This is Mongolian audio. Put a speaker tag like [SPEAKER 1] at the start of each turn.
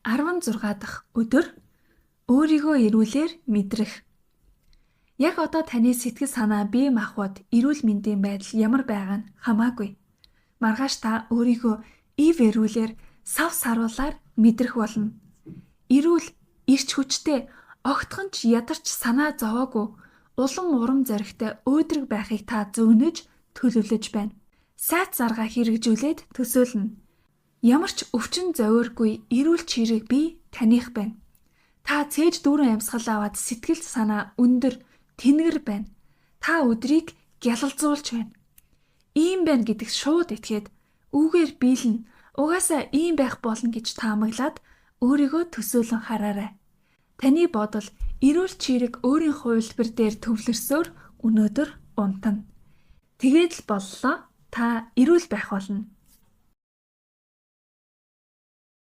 [SPEAKER 1] 16 дахь өдөр өөрийгөө эрүүлэр мэдрэх. Яг одоо таны сэтгэл санаа, бие махбод, эрүүл мэндийн байдал ямар байгаа нь хамаагүй. Маргааш та өөрийгөө ив эрүүлэр сав саруулаар мэдрэх болно. Эрүүл, эрч хүчтэй, огтхон ч ядарч санаа зовоогүй, улам урам зоригтой өөдрөг байхыг та зөөнөж төлөвлөж байна. Сайт заргаа хэрэгжүүлээд төсөөлнө. Ямар ч өвчин зовиоргүй эрүүл чирэг бие таних байна. Та цээж дүүрэн амьсгал аваад сэтгэл санаа өндөр, тэнгэр байна. Та өдрийг гялалзуулж байна. Ийм байна гэдэгт шууд итгээд үүгээр биелнэ. Угаасаа ийм байх болно гэж таамаглаад өөрийгөө төсөөлөн хараарай. Таны бодол эрүүл чирэг өөрийн хувилбар дээр төвлөрсөөр өнөөдөр унтана. Тэгээд л боллоо. Та эрүүл байх болно.